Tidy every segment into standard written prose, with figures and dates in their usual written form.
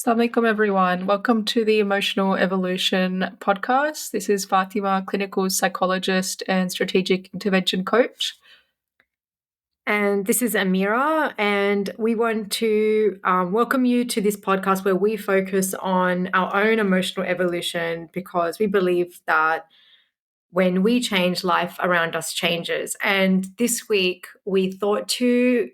Assalamualaikum everyone. Welcome to the Emotional Evolution podcast. This is Fatima, clinical psychologist and strategic intervention coach. And this is Amira, and we want to welcome you to this podcast where we focus on our own emotional evolution because we believe that when we change, life around us changes. And this week, we thought to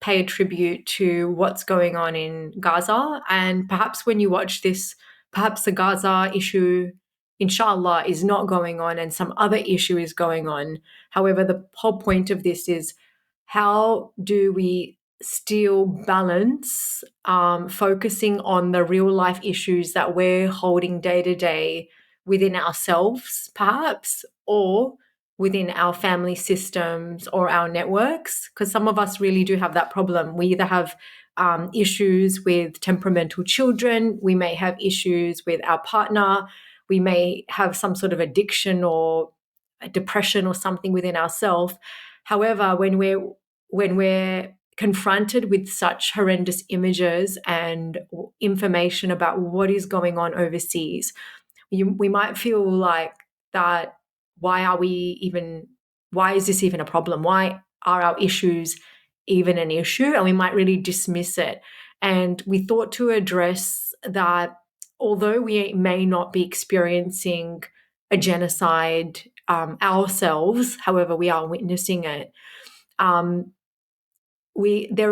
pay a tribute to what's going on in Gaza. And perhaps when you watch this, perhaps the Gaza issue, inshallah, is not going on and some other issue is going on. However, the whole point of this is how do we still balance focusing on the real life issues that we're holding day to day within ourselves, perhaps, or within our family systems or our networks? Because some of us really do have that problem. We either have issues with temperamental children, we may have issues with our partner, we may have some sort of addiction or a depression or something within ourselves. However, when we're confronted with such horrendous images and information about what is going on overseas, we might feel like that why is this even a problem? Why are our issues even an issue? And we might really dismiss it. And we thought to address that although we may not be experiencing a genocide ourselves, however, we are witnessing it. There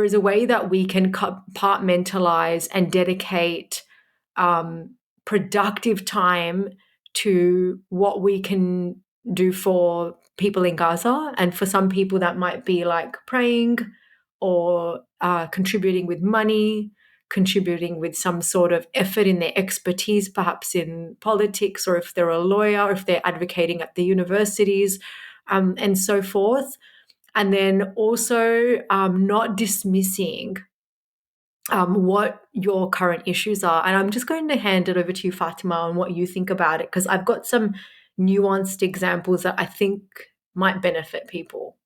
is a way that we can compartmentalize and dedicate productive time to what we can do for people in Gaza. And for some people, that might be like praying or contributing with money, contributing with some sort of effort in their expertise, perhaps in politics, or if they're a lawyer, or if they're advocating at the universities, and so forth. And then also not dismissing what your current issues are. And I'm just going to hand it over to you, Fatima, on what you think about it, because I've got some nuanced examples that I think might benefit people.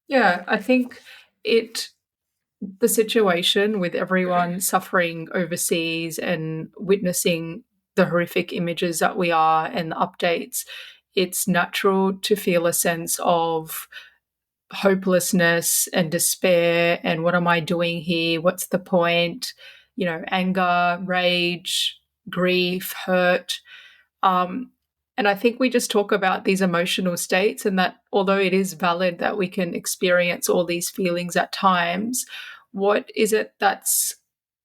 Yeah, I think the situation with everyone suffering overseas and witnessing the horrific images that we are and the updates, it's natural to feel a sense of hopelessness and despair and what am I doing here? What's the point? Anger, rage, grief, hurt. Um, and I think we just talk about these emotional states, and that although it is valid that we can experience all these feelings at times, what is it that's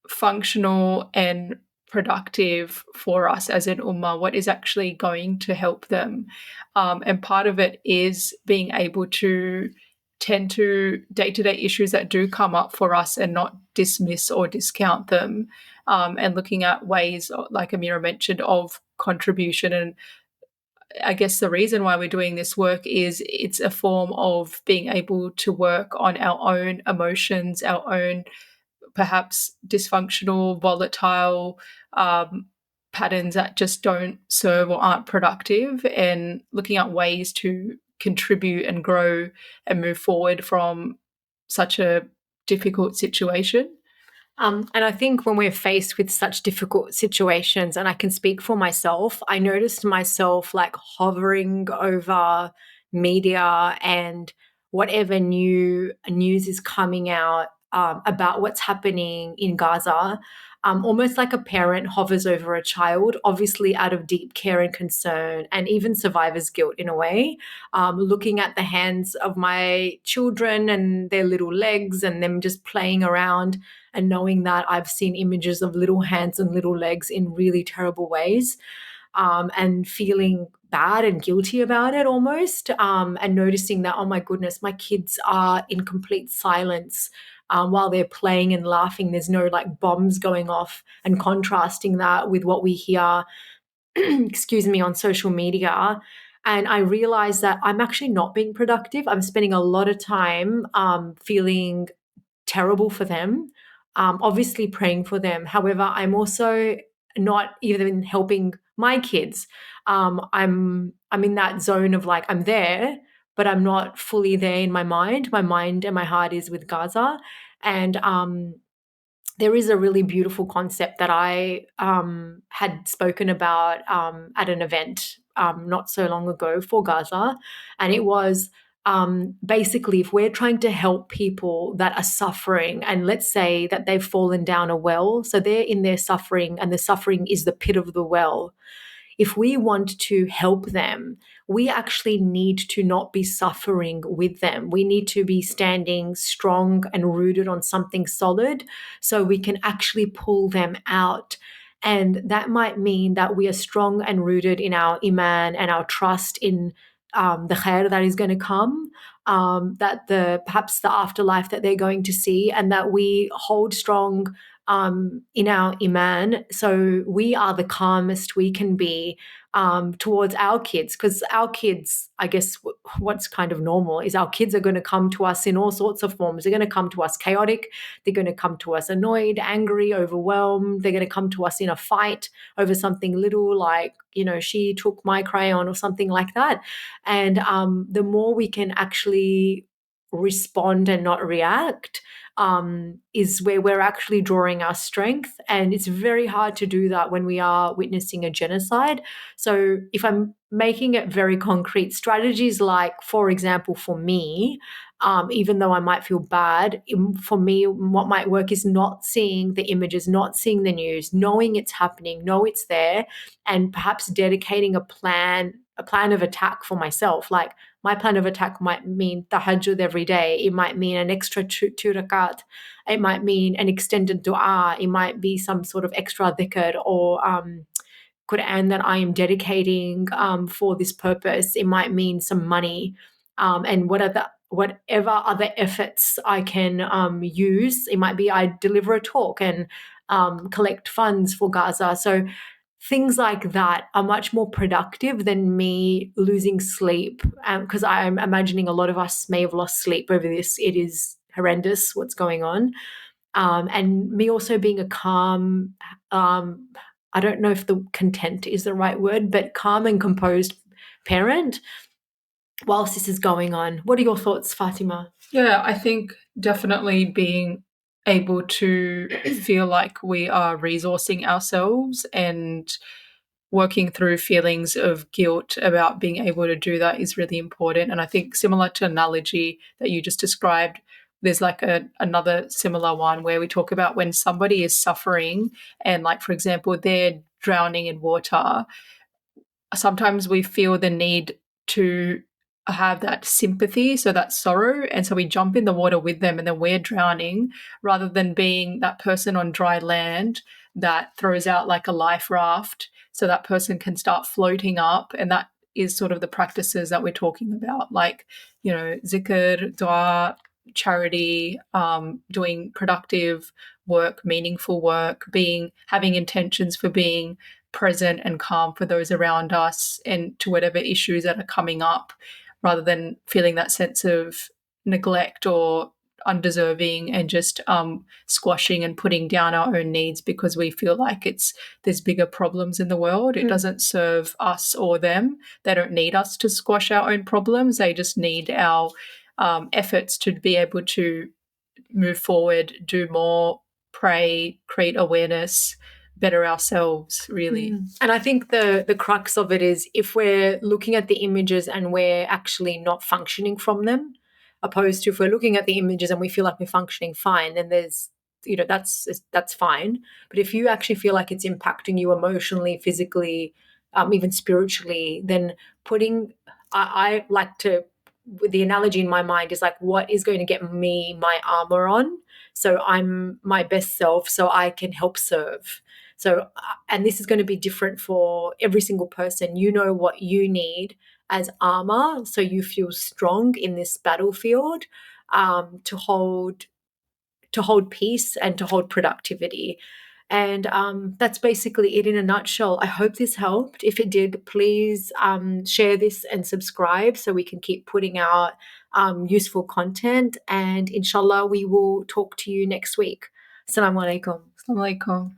functional and productive for us as an ummah? What is actually going to help them? And part of it is being able to tend to day-to-day issues that do come up for us and not dismiss or discount them, and looking at ways, like Amira mentioned, of contribution. And I guess the reason why we're doing this work is it's a form of being able to work on our own emotions, our own perhaps dysfunctional, volatile patterns that just don't serve or aren't productive, and looking at ways to contribute and grow and move forward from such a difficult situation. And I think when we're faced with such difficult situations, and I can speak for myself, I noticed myself like hovering over media and whatever news is coming out about what's happening in Gaza. Almost like a parent hovers over a child, obviously out of deep care and concern, and even survivor's guilt in a way. Looking at the hands of my children and their little legs and them just playing around, and knowing that I've seen images of little hands and little legs in really terrible ways, and feeling bad and guilty about it almost, and noticing that, oh my goodness, my kids are in complete silence while they're playing and laughing. There's no like bombs going off, and contrasting that with what we hear, excuse me, on social media. And I realized that I'm actually not being productive. I'm spending a lot of time feeling terrible for them, obviously praying for them. However, I'm also not even helping my kids. I'm in that zone of like I'm there, but I'm not fully there in my mind. My mind and my heart is with Gaza, and there is a really beautiful concept that I had spoken about at an event not so long ago for Gaza. And it was basically, if we're trying to help people that are suffering, and let's say that they've fallen down a well, so they're in their suffering, and the suffering is the pit of the well. If we want to help them, we actually need to not be suffering with them. We need to be standing strong and rooted on something solid so we can actually pull them out. And that might mean that we are strong and rooted in our iman and our trust in the khair that is going to come, that the perhaps the afterlife that they're going to see, and that we hold strong in our iman, so we are the calmest we can be towards our kids. Because our kids, I guess, what's kind of normal is our kids are going to come to us in all sorts of forms. They're going to come to us chaotic. They're going to come to us annoyed, angry, overwhelmed. They're going to come to us in a fight over something little, like, she took my crayon or something like that. And the more we can actually respond and not react, is where we're actually drawing our strength. And it's very hard to do that when we are witnessing a genocide. So, if I'm making it very concrete, strategies like, for example, for me, even though I might feel bad, for me, what might work is not seeing the images, not seeing the news, knowing it's happening, know it's there, and perhaps dedicating a plan of attack for myself. Like, my plan of attack might mean tahajjud every day. It might mean an extra two rakat. It might mean an extended dua. It might be some sort of extra dhikr or Quran that I am dedicating for this purpose. It might mean some money, and whatever other efforts I can use. It might be I deliver a talk and collect funds for Gaza. So things like that are much more productive than me losing sleep, because I'm imagining a lot of us may have lost sleep over this. It is horrendous what's going on. And me also being a calm, I don't know if the content is the right word, but calm and composed parent whilst this is going on. What are your thoughts, Fatima? Yeah, I think definitely being able to feel like we are resourcing ourselves and working through feelings of guilt about being able to do that is really important. And I think similar to analogy that you just described, there's like another similar one where we talk about when somebody is suffering and, like, for example, they're drowning in water. Sometimes we feel the need to have that sympathy, so that sorrow, and so we jump in the water with them and then we're drowning, rather than being that person on dry land that throws out like a life raft so that person can start floating up. And that is sort of the practices that we're talking about, like, zikr, dua, charity, doing productive work, meaningful work, having intentions for being present and calm for those around us and to whatever issues that are coming up, rather than feeling that sense of neglect or undeserving and just squashing and putting down our own needs because we feel like there's bigger problems in the world. It doesn't serve us or them. They don't need us to squash our own problems. They just need our efforts to be able to move forward, do more, pray, create awareness, better ourselves, really. And I think the crux of it is, if we're looking at the images and we're actually not functioning from them, opposed to if we're looking at the images and we feel like we're functioning fine, then there's, that's fine. But if you actually feel like it's impacting you emotionally, physically, even spiritually, then I like to, the analogy in my mind is like, what is going to get me my armor on, so I'm my best self, so I can help serve. So, and this is going to be different for every single person. You know what you need as armor, so you feel strong in this battlefield, to hold peace and to hold productivity. And that's basically it in a nutshell. I hope this helped. If it did, please share this and subscribe so we can keep putting out useful content. And inshallah, we will talk to you next week. Assalamu alaikum. Assalamu alaikum.